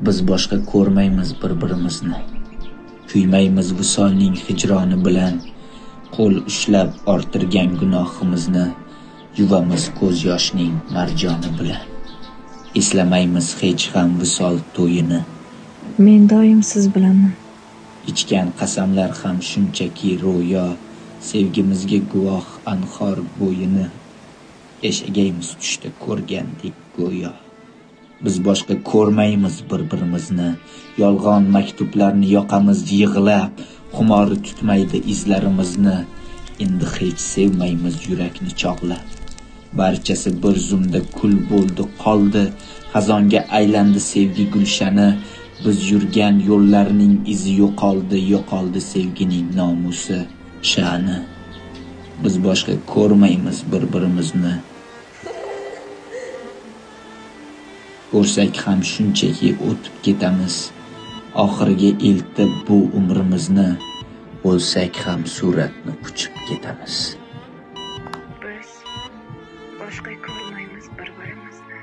Biz boshqa ko'rmaymiz bir-birimizni. Kuymaymiz visolning hijroni bilan. Qo'l ushlab orttirgan gunohimizni yuvamiz ko'z yoshning marjoni bilan. Eslamaymiz hech ham visol to'yini. Men doim siz bilanman. Ichgan qasamlar ham shunchaki ro'yo. Sevgimizga guvoh anhor bo'yini. Yashagaymiz tushda ko'rgandek go'yo. Biz boshqa ko'rmaymiz bir-birimizni. Yolg'on maktublarni yoqamiz yig'lab. Xumori tutmaydi izlarimizni. Endi hech sevmaymiz yurakni chog'lab. Barchasi bir zumda kul bo'ldi qoldi. Xazonga aylandi sevgi gulshani. Biz yurgan yo'llarning izi yo'qoldi sevgining nomusi, sha'ni. Biz boshqa ko'rmaymiz bir-birimizni. Ko'rsak ham shunchaki o'tib ketamiz. Oxiriga eltib bu umrimizni. O'lsak ham suratni quchib ketamiz. Biz boshqa ko'rmaymiz bir-birimizni.